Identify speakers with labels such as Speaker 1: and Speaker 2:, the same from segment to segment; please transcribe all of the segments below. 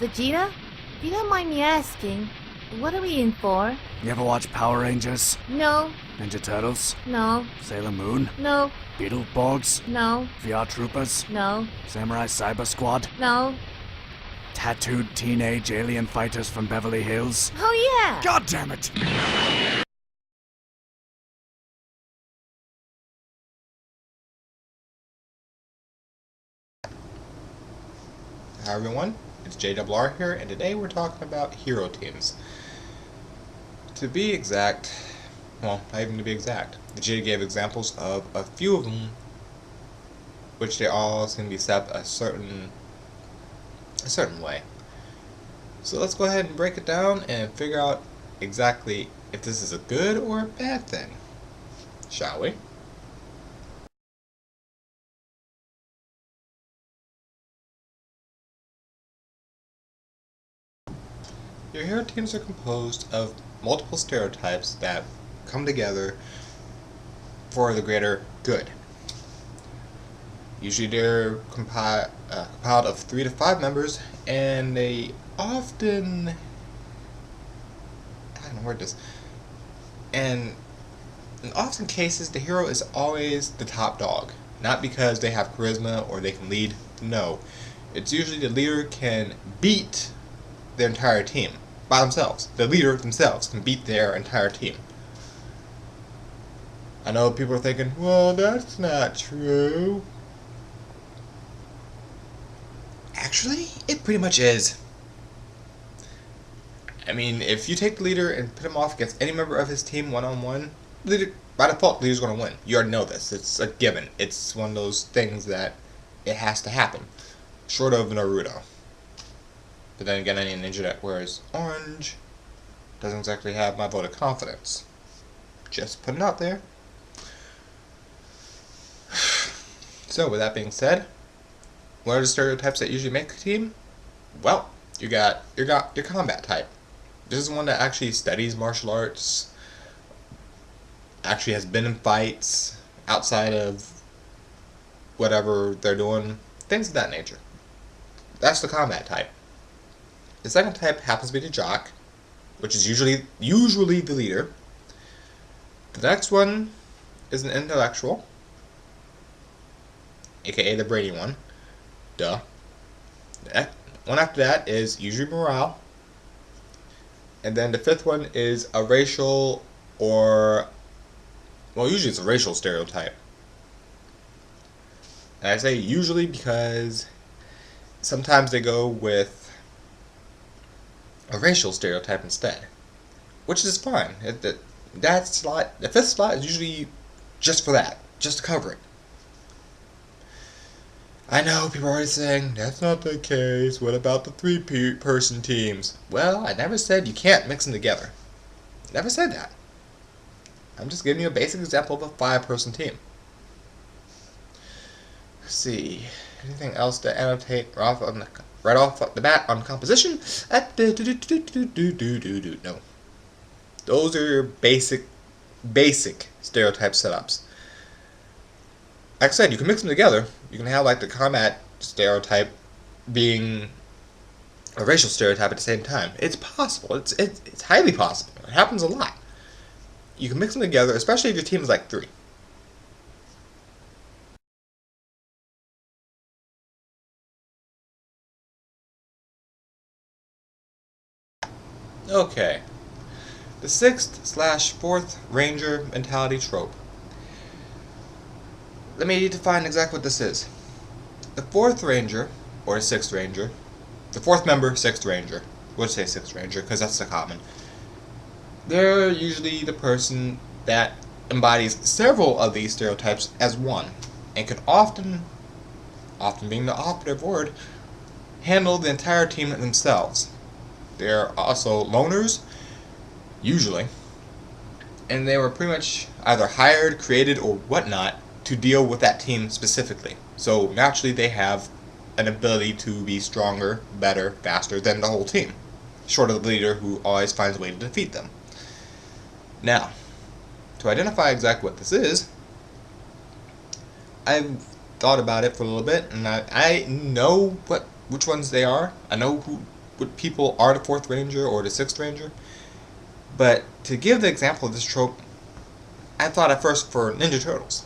Speaker 1: Vegeta? If you don't mind me asking, what are we in for?
Speaker 2: You ever watch Power Rangers?
Speaker 1: No,
Speaker 2: Ninja Turtles?
Speaker 1: no,
Speaker 2: Sailor Moon?
Speaker 1: no,
Speaker 2: Beetleborgs?
Speaker 1: no,
Speaker 2: VR Troopers?
Speaker 1: no,
Speaker 2: Samurai Cyber Squad?
Speaker 1: no.
Speaker 2: Tattooed teenage alien fighters from Beverly Hills?
Speaker 1: Oh yeah!
Speaker 2: God damn it!
Speaker 3: Hi everyone, it's JRR here, and today we're talking about hero teams. To be exact, well, not even to be exact, Vegeta gave examples of a few of them, which they all seem to be set up a certain way. So let's go ahead and break it down and figure out exactly if this is a good or a bad thing, shall we? Your hero teams are composed of multiple stereotypes that come together for the greater good. Usually they're compiled of 3 to 5 members, and they often, I don't know where it is, and in often cases the hero is always the top dog. Not because they have charisma or they can lead, no. It's usually the leader can beat their entire team by themselves. The leader themselves can beat their entire team. I know people are thinking, well, that's not true. Actually, it pretty much is. I mean, if you take the leader and put him off against any member of his team one-on-one, by default, the leader's going to win. You already know this. It's a given. It's one of those things that it has to happen. Short of Naruto. But then again, any ninja that wears orange doesn't exactly have my vote of confidence. Just putting it out there. So, with that being said, what are the stereotypes that usually make a team? Well, you got your combat type. This is one that actually studies martial arts, actually has been in fights outside of whatever they're doing, things of that nature. That's the combat type. The second type happens to be the jock, which is usually the leader. The next one is an intellectual, aka the brainy one. Duh. The one after that is usually morale. And then the fifth one is a racial well, usually it's a racial stereotype. And I say usually because sometimes they go with a racial stereotype instead, which is fine. That slot, the fifth slot, is usually just for that, just to cover it. I know people are already saying that's not the case. What about the 3-person teams? Well, I never said you can't mix them together. Never said that. I'm just giving you a basic example of a 5-person team. Let's see, anything else to annotate right off the bat on composition? No. Those are your basic stereotype setups. Like I said, you can mix them together. You can have like the combat stereotype being a racial stereotype at the same time. It's possible. It's highly possible. It happens a lot. You can mix them together, especially if your team is like 3. Okay. The 6th/4th Ranger mentality trope. Let me define exactly what this is. The 4th Ranger, or 6th Ranger, the 4th member, 6th Ranger. We'll say 6th Ranger, because that's the common. They're usually the person that embodies several of these stereotypes as one, and can often being the operative word, handle the entire team themselves. They're also loners, usually, and they were pretty much either hired, created, or whatnot to deal with that team specifically. So naturally they have an ability to be stronger, better, faster than the whole team, short of the leader who always finds a way to defeat them. Now, to identify exactly what this is, I've thought about it for a little bit, and I know which ones they are. I know who what people are the 4th Ranger or the 6th Ranger. But to give the example of this trope, I thought at first for Ninja Turtles.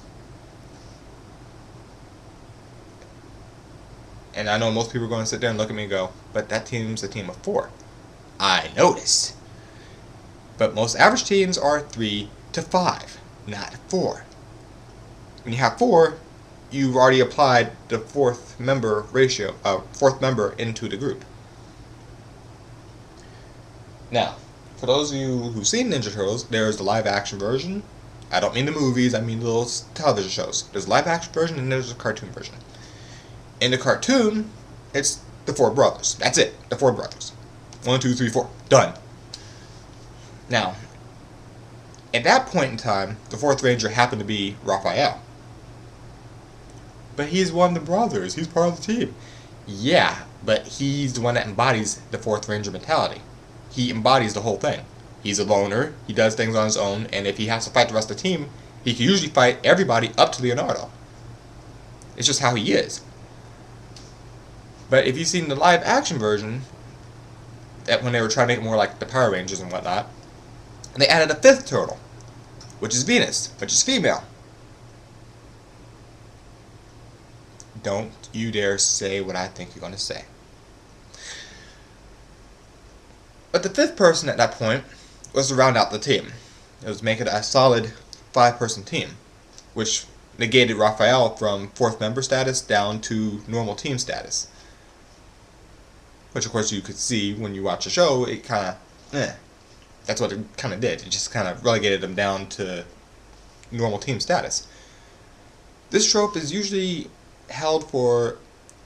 Speaker 3: And I know most people are going to sit there and look at me and go, but that team's a team of 4. I noticed. But most average teams are 3 to 5, not 4. When you have 4, you've already applied the 4th member ratio, 4th member into the group. Now, for those of you who've seen Ninja Turtles, there's the live action version. I don't mean the movies, I mean the little television shows. There's a live action version and there's a cartoon version. In the cartoon, it's the 4 brothers. That's it, the 4 brothers. 1, 2, 3, 4. Done. Now, at that point in time, the 4th Ranger happened to be Raphael. But he's one of the brothers. He's part of the team. Yeah, but he's the one that embodies the 4th Ranger mentality. He embodies the whole thing. He's a loner, he does things on his own, and if he has to fight the rest of the team, he can usually fight everybody up to Leonardo. It's just how he is. But if you've seen the live action version, that when they were trying to make it more like the Power Rangers and whatnot, they added a 5th turtle, which is Venus, which is female. Don't you dare say what I think you're going to say. But the 5th person at that point was to round out the team. It was make it a solid 5-person team, which negated Raphael from 4th member status down to normal team status. Which of course you could see when you watch the show, it kind of, that's what it kind of did. It just kind of relegated him down to normal team status. This trope is usually held for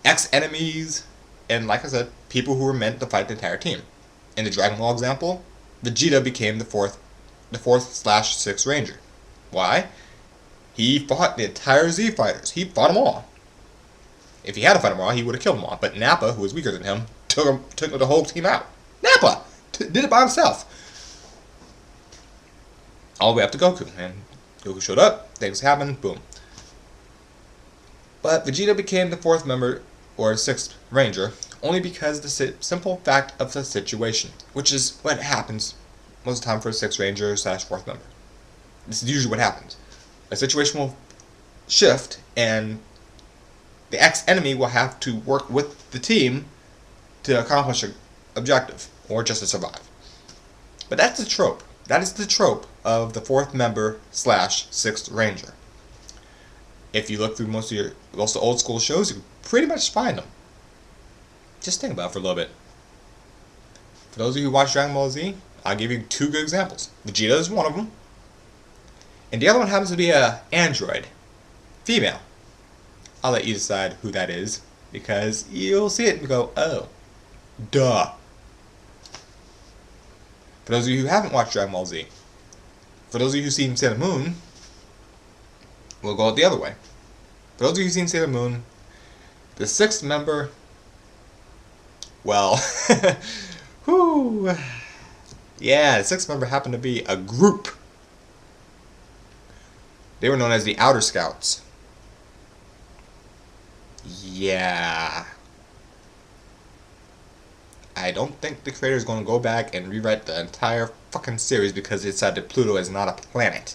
Speaker 3: ex-enemies and, like I said, people who were meant to fight the entire team. In the Dragon Ball example, Vegeta became the 4th/6th Ranger. Why? He fought the entire Z fighters. He fought them all. If he had to fight them all, he would have killed them all. But Nappa, who was weaker than him, took the whole team out. Nappa did it by himself. All the way up to Goku. And Goku showed up, things happened, boom. But Vegeta became the 4th member, or 6th Ranger, only because the simple fact of the situation, which is what happens most of the time for a 6th Ranger / 4th member. This is usually what happens. A situation will shift, and the ex-enemy will have to work with the team to accomplish an objective, or just to survive. But that's the trope. That is the trope of the 4th member / 6th Ranger. If you look through most of the old school shows, you can pretty much find them. Just think about it for a little bit. For those of you who watch Dragon Ball Z, I'll give you 2 good examples. Vegeta is one of them. And the other one happens to be a android. Female. I'll let you decide who that is, because you'll see it and go, oh, duh. For those of you who haven't watched Dragon Ball Z, for those of you who've seen Sailor Moon, we'll go the other way. For those of you who've seen Sailor Moon, the 6th member, well, whoo, yeah, the 6th member happened to be a group. They were known as the Outer Scouts. Yeah. I don't think the creator is going to go back and rewrite the entire fucking series because they decided Pluto is not a planet.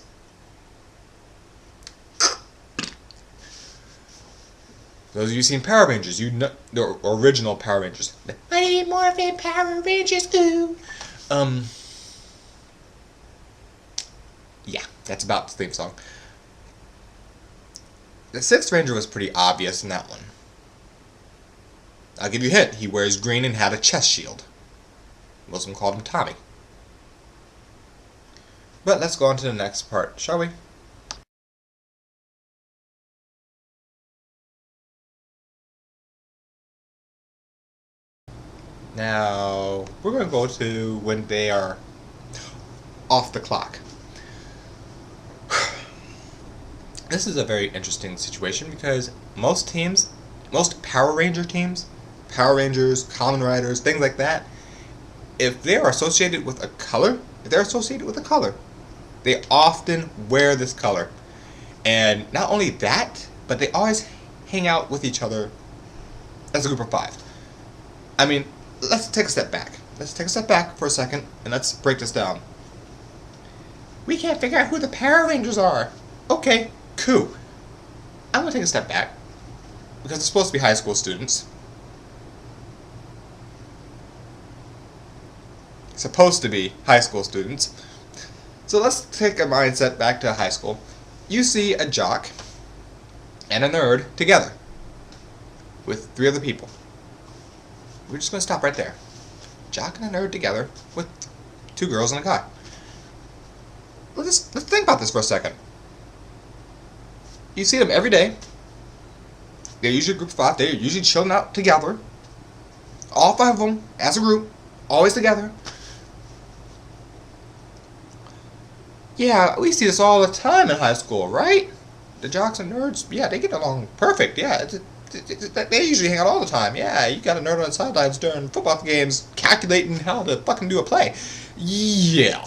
Speaker 3: Those of you who've seen Power Rangers, you know the original Power Rangers. Mighty Morphin Power Rangers, ooh. Yeah, that's about the theme song. The 6th Ranger was pretty obvious in that one. I'll give you a hint. He wears green and had a chest shield. Most of them called him Tommy. But let's go on to the next part, shall we? Now, we're going to go to when they are off the clock. This is a very interesting situation because most teams, most Power Ranger teams, Power Rangers, Kamen Riders, things like that, if they are associated with a color, they often wear this color. And not only that, but they always hang out with each other as a group of 5. I mean, let's take a step back. Let's take a step back for a second, and let's break this down. We can't figure out who the Power Rangers are. Okay, cool. I'm going to take a step back, because they're supposed to be high school students. Supposed to be high school students. So let's take a mindset back to high school. You see a jock and a nerd together with 3 other people. We're just going to stop right there. Jock and a nerd together with 2 girls and a guy. Let's think about this for a second. You see them every day. They're usually a group of 5. They're usually chilling out together. All 5 of them as a group, always together. Yeah, we see this all the time in high school, right? The jocks and nerds, yeah, they get along perfect. Yeah, they usually hang out all the time. Yeah, you got a nerd on the sidelines during football games calculating how to fucking do a play. Yeah,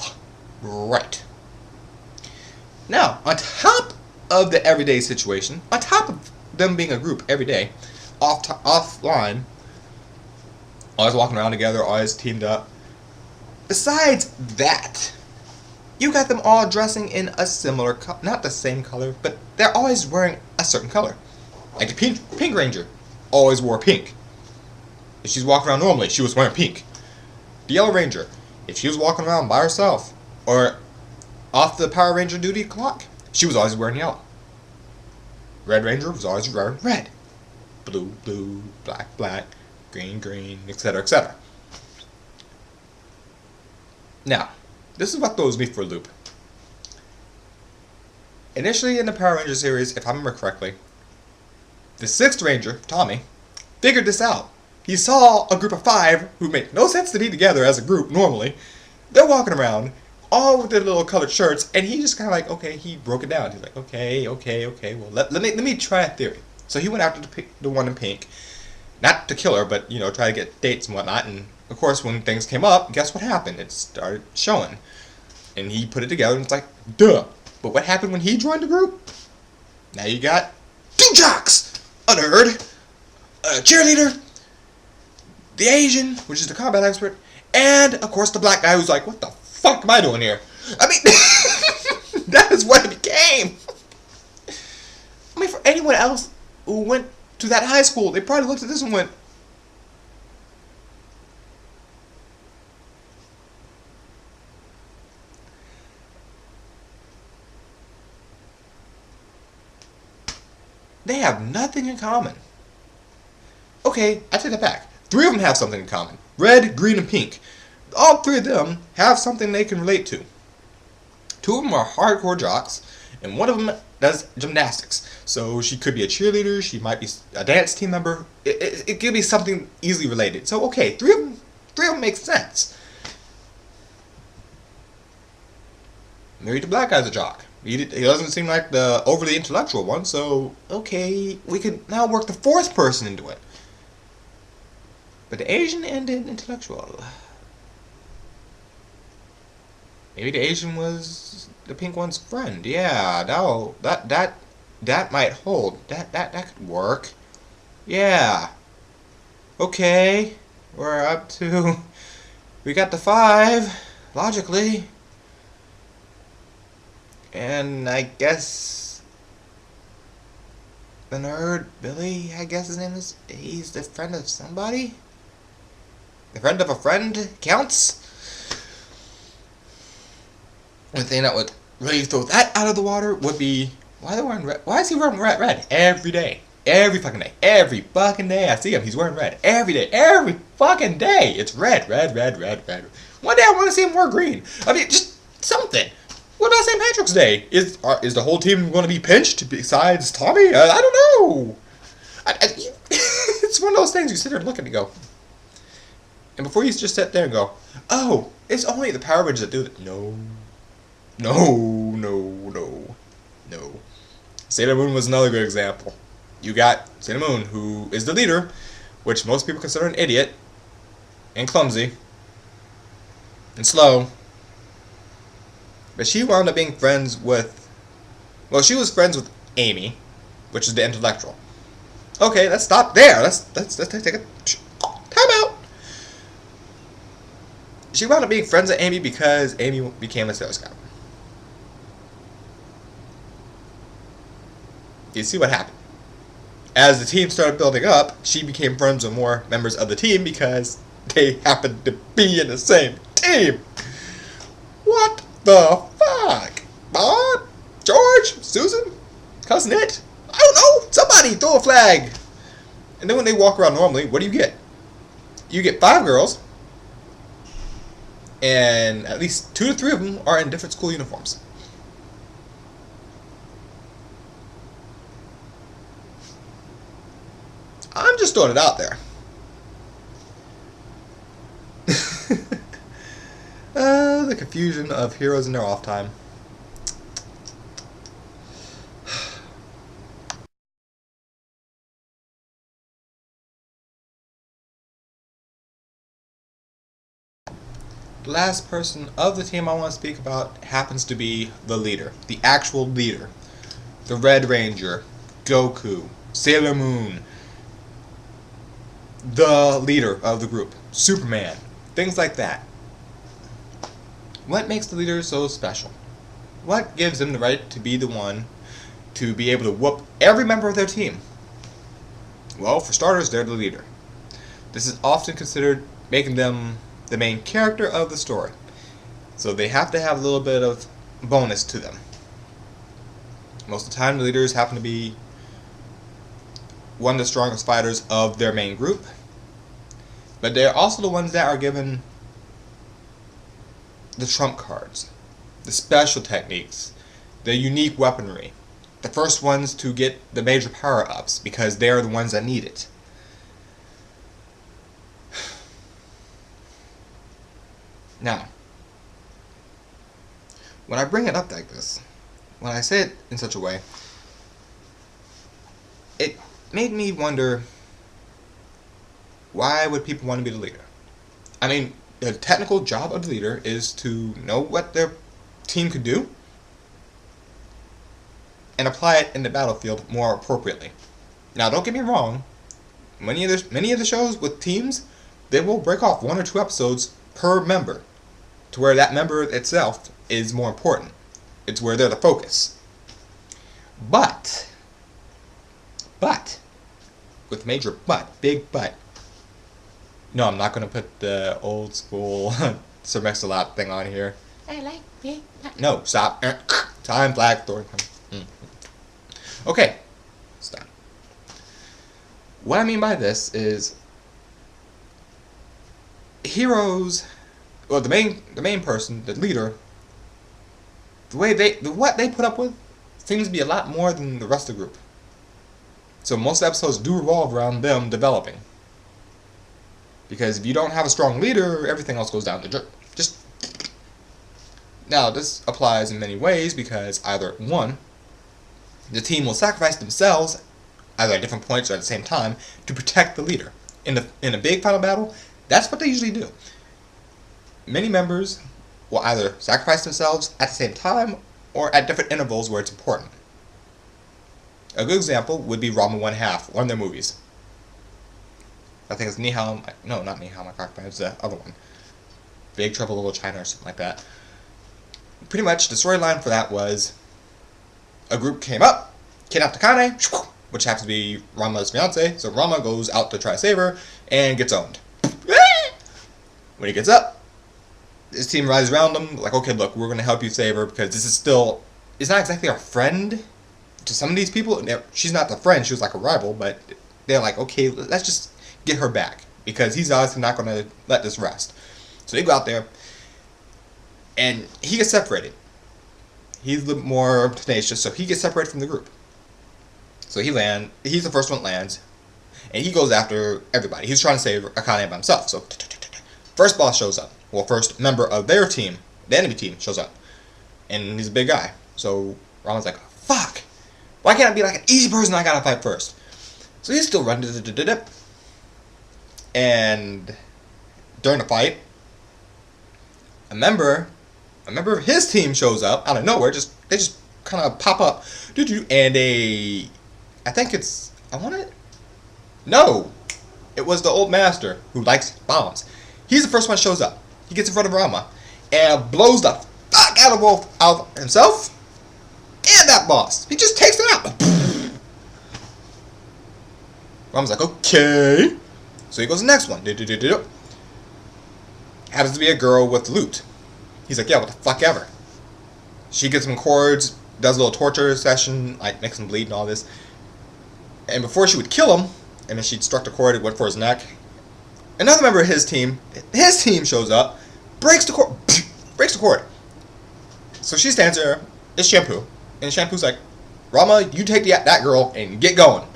Speaker 3: right. Now, on top of the everyday situation, on top of them being a group every day, offline, always walking around together, always teamed up, besides that, you got them all dressing in a similar color, not the same color, but they're always wearing a certain color. Like the Pink Ranger always wore pink. If she's walking around normally, she was wearing pink. The Yellow Ranger, if she was walking around by herself, or off the Power Ranger duty clock, she was always wearing yellow. Red Ranger was always wearing red. Blue, blue, black, black, green, green, etc., etc. Now, this is what throws me for a loop. Initially in the Power Ranger series, if I remember correctly, the 6th Ranger, Tommy, figured this out. He saw a group of 5 who make no sense to be together as a group normally. They're walking around, all with their little colored shirts, and he just kind of like, okay, he broke it down. He's like, okay, well, let me try a theory. So he went after the one in pink, not to kill her, but, you know, try to get dates and whatnot, and of course, when things came up, guess what happened? It started showing. And he put it together, and it's like, duh. But what happened when he joined the group? Now you got 2 jocks, a nerd, a cheerleader, the Asian, which is the combat expert, and, of course, the black guy who's like, what the fuck am I doing here? I mean, that is what it became. I mean, for anyone else who went to that high school, they probably looked at this and went, they have nothing in common. Okay, I take that back. 3 of them have something in common. Red, green, and pink. All 3 of them have something they can relate to. 2 of them are hardcore jocks, and 1 of them does gymnastics. So she could be a cheerleader, she might be a dance team member. It could be something easily related. So okay, 3 of them make sense. Maybe the black guy's a jock. He doesn't seem like the overly intellectual one, so okay, we could now work the 4th person into it. But the Asian and the intellectual. Maybe the Asian was the pink one's friend. Yeah, no, that might hold. That could work. Yeah. Okay, we're up to. We got the 5 logically. And I guess the nerd, Billy, I guess his name is, he's the friend of somebody? The friend of a friend counts? One thing that would really throw that out of the water would be, why is he wearing red every day? Every fucking day. Every fucking day I see him, he's wearing red. Every day. Every fucking day. It's red. One day I want to see him wear green. I mean, just something. What about St. Patrick's Day? Is the whole team going to be pinched besides Tommy? I don't know. It's one of those things you sit there and look at and go. And before you just sit there and go, oh, it's only the Power Rangers that do that. No. Sailor Moon was another good example. You got Sailor Moon, who is the leader, which most people consider an idiot, and clumsy, and slow. But she wound up being friends with, well, she was friends with Amy, which is the intellectual. Okay, let's stop there. Let's take a time out. she wound up being friends with Amy because Amy became a Sailor Scout. You see what happened? As the team started building up, she became friends with more members of the team because they happened to be in the same team. What the fuck? Bob? George? Susan? Cousin It? I don't know. Somebody throw a flag. And then when they walk around normally, what do you get? You get 5 girls, and at least 2 to 3 of them are in different school uniforms. I'm just throwing it out there. The confusion of heroes in their off time. The last person of the team I want to speak about happens to be the leader. The actual leader. The Red Ranger. Goku. Sailor Moon. The leader of the group. Superman. Things like that. What makes the leader so special? What gives them the right to be the one to be able to whoop every member of their team? Well, for starters, they're the leader. This is often considered making them the main character of the story. So they have to have a little bit of bonus to them. Most of the time, the leaders happen to be one of the strongest fighters of their main group. But they're also the ones that are given the trump cards, the special techniques, the unique weaponry. The first ones to get the major power-ups because they're the ones that need it. Now, when I bring it up like this, when I say it in such a way, it made me wonder, why would people want to be the leader? I mean, the technical job of the leader is to know what their team could do and apply it in the battlefield more appropriately. Now, don't get me wrong, many of the shows with teams, they will break off 1 or 2 episodes per member, to where that member itself is more important. It's where they're the focus. But, with major but, big but, no, I'm not going to put the old school Sir Mix-a-Lot thing on here.
Speaker 1: I like big.
Speaker 3: No, stop. Time, flag, thorn. Okay, stop. What I mean by this is heroes, well, the main person, the leader, what they put up with seems to be a lot more than the rest of the group. So most episodes do revolve around them developing. Because if you don't have a strong leader, everything else goes down the dirt. Now, this applies in many ways because either, 1, the team will sacrifice themselves, either at different points or at the same time, to protect the leader. In a big final battle, that's what they usually do. Many members will either sacrifice themselves at the same time or at different intervals where it's important. A good example would be Ranma 1/2, one of their movies. I think it's no, not Nihao My Cockpit, it's the other one. Big Trouble in Little China or something like that. Pretty much, the storyline for that was a group came up, kidnapped Akane, which happens to be Ranma's fiance, so Ranma goes out to try to save her, and gets owned. When he gets up, his team rises around him, like, okay, look, we're going to help you save her, because this is still, it's not exactly our friend to some of these people. She's not the friend, she was like a rival, but they're like, okay, let's just get her back, because he's obviously not going to let this rest. So they go out there, and he gets separated. He's a little more tenacious, so he gets separated from the group. So he's the first one that lands, and he goes after everybody. He's trying to save Akane by himself. So first boss shows up. Well, first member of their team, the enemy team, shows up. And he's a big guy. So Ranma's like, fuck! Why can't I be like an easy person I gotta fight first? So he's still running. And during the fight, a member of his team shows up out of nowhere. They just kind of pop up, and no, it was the old master who likes bombs. He's the first one that shows up. he gets in front of Rama and blows the fuck out of himself and that boss. He just takes it out. Rama's like, okay. So he goes to the next one. Happens to be a girl with loot. He's like, yeah, what the fuck ever. She gets him cords, does a little torture session, like makes him bleed and all this. And before she would kill him, and then she'd struck the cord, it went for his neck. Another member of his team shows up, breaks the cord. So she stands there, it's Shampoo. And Shampoo's like, Rama, you take that girl and get going.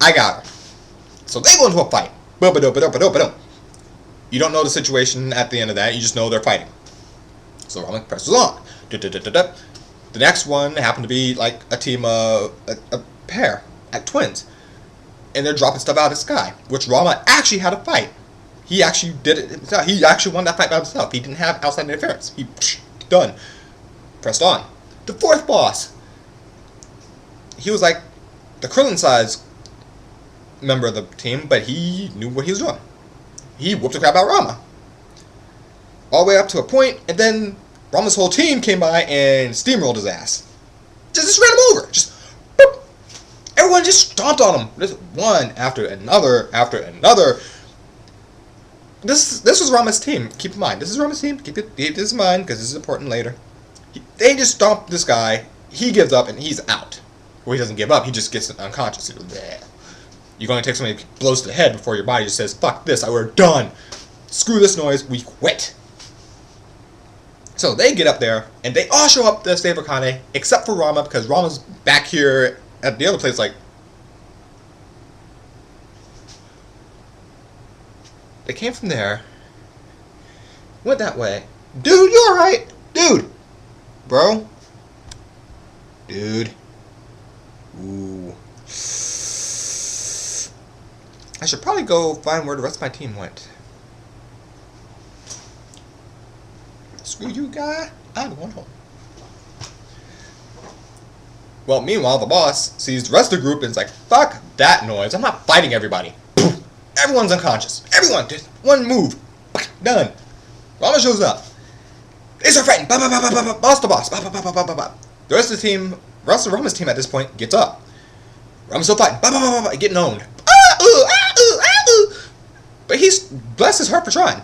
Speaker 3: I got her. So they go into a fight. You don't know the situation at the end of that, you just know they're fighting. So Rama presses on. The next one happened to be like a team of a pair, like twins. And they're dropping stuff out of the sky, which Rama actually had a fight. He actually did it himself. He actually won that fight by himself. He didn't have outside interference. He done. Pressed on. The fourth boss. He was like the Krillin size member of the team, but he knew what he was doing. He whooped the crap out of Rama. All the way up to a point, and then Rama's whole team came by and steamrolled his ass. Just ran him over. Just boop. Everyone just stomped on him. Just one after another after another. This was Rama's team. Keep in mind, this is Rama's team. Keep this in mind because this is important later. They just stomped this guy. He gives up and he's out. Well, he doesn't give up. He just gets unconscious. He goes, bleh. You're going to take so many blows to the head before your body just says, fuck this, we're done. Screw this noise, we quit. So they get up there, and they all show up to save Akane, except for Rama, because Rama's back here at the other place like... They came from there, went that way. Dude, you alright? Dude! Bro? Dude. Ooh. I should probably go find where the rest of my team went. Screw you, guy. I'm going home. Well, meanwhile, the boss sees the rest of the group and is like, fuck that noise. I'm not fighting everybody. Everyone's unconscious. Everyone. Just one move. Done. Rama shows up. They start fighting. Boss to boss. The rest of the team, rest of Rama's team at this point gets up. Rama's still fighting. Getting owned. But he's bless his heart for trying.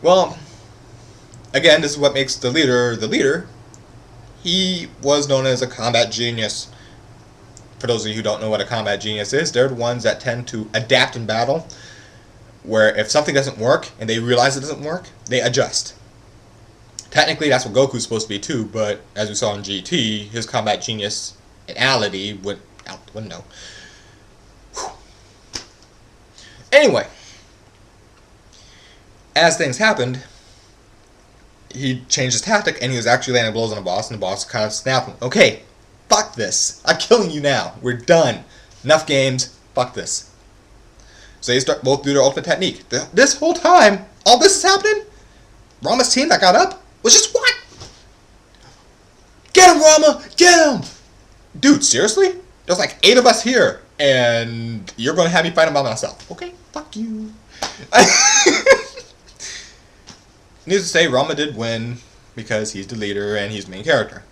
Speaker 3: Well, again, this is what makes the leader the leader. He was known as a combat genius. For those of you who don't know what a combat genius is, they're the ones that tend to adapt in battle. Where if something doesn't work and they realize it doesn't work, they adjust. Technically, that's what Goku's supposed to be too, but as we saw in GT, his combat genius-ality went out the window. Whew. Anyway, as things happened, he changed his tactic and he was actually landing blows on the boss, and the boss kind of snapped him. Okay, fuck this. I'm killing you now. We're done. Enough games. Fuck this. So they both do their ultimate technique. This whole time, all this is happening, Rama's team that got up was just what? Get him, Rama! Get him! Dude, seriously? There's like 8 of us here, and you're going to have me fight him by myself. Okay, fuck you. Needless to say, Rama did win because he's the leader and he's the main character.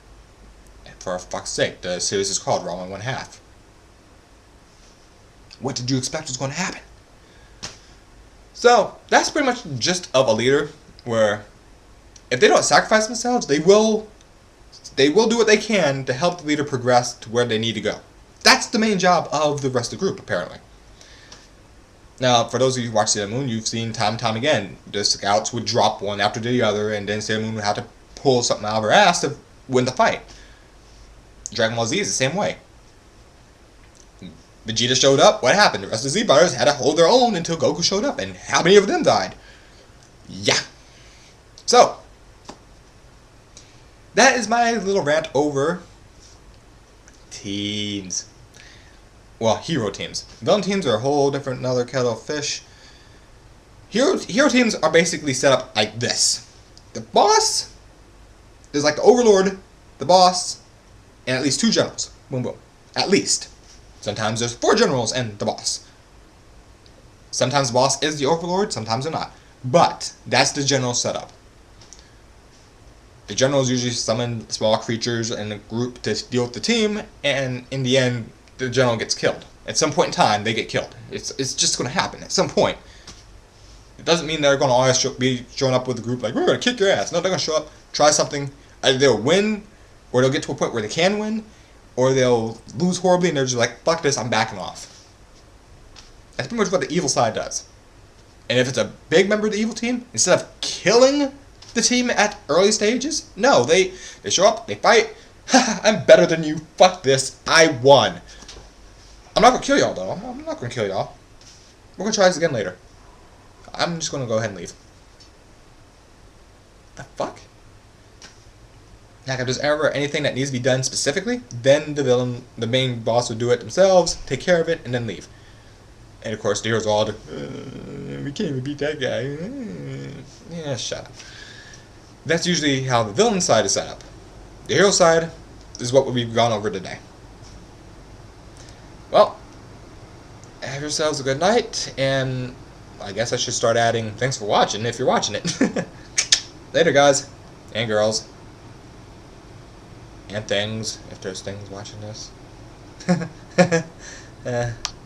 Speaker 3: And for fuck's sake, the series is called Rama 1/2. What did you expect was going to happen? So, that's pretty much the gist of a leader, where if they don't sacrifice themselves, they will do what they can to help the leader progress to where they need to go. That's the main job of the rest of the group, apparently. Now, for those of you who watch Sailor Moon, you've seen time and time again, the scouts would drop one after the other, and then Sailor Moon would have to pull something out of her ass to win the fight. Dragon Ball Z is the same way. Vegeta showed up, what happened? The rest of the Z Brothers had to hold their own until Goku showed up, and how many of them died? Yeah. So, that is my little rant over teams. Well, hero teams. Villain teams are a whole different, another kettle of fish. Hero teams are basically set up like this. The boss is like the overlord, the boss, and at least 2 generals. Boom, boom. At least. Sometimes there's 4 generals and the boss. Sometimes the boss is the overlord, sometimes they're not. But that's the general setup. The generals usually summon small creatures in a group to deal with the team, and in the end, the general gets killed. At some point in time, they get killed. It's just going to happen at some point. It doesn't mean they're going to always be showing up with a group like, we're going to kick your ass. No, they're going to show up, try something. Either they'll win, or they'll get to a point where they can win, or they'll lose horribly and they're just like, fuck this, I'm backing off. That's pretty much what the evil side does. And if it's a big member of the evil team, instead of killing the team at early stages, no, they show up, they fight. I'm better than you, fuck this, I won. I'm not going to kill y'all though, I'm not going to kill y'all. We're going to try this again later. I'm just going to go ahead and leave. The fuck? Like, if there's ever anything that needs to be done specifically, then the villain, the main boss would do it themselves, take care of it, and then leave. And of course, the heroes all we can't even beat that guy. Yeah, shut up. That's usually how the villain side is set up. The hero side is what we've gone over today. Well, have yourselves a good night, and I guess I should start adding thanks for watching if you're watching it. Later, guys and girls. And things, if there's things watching this.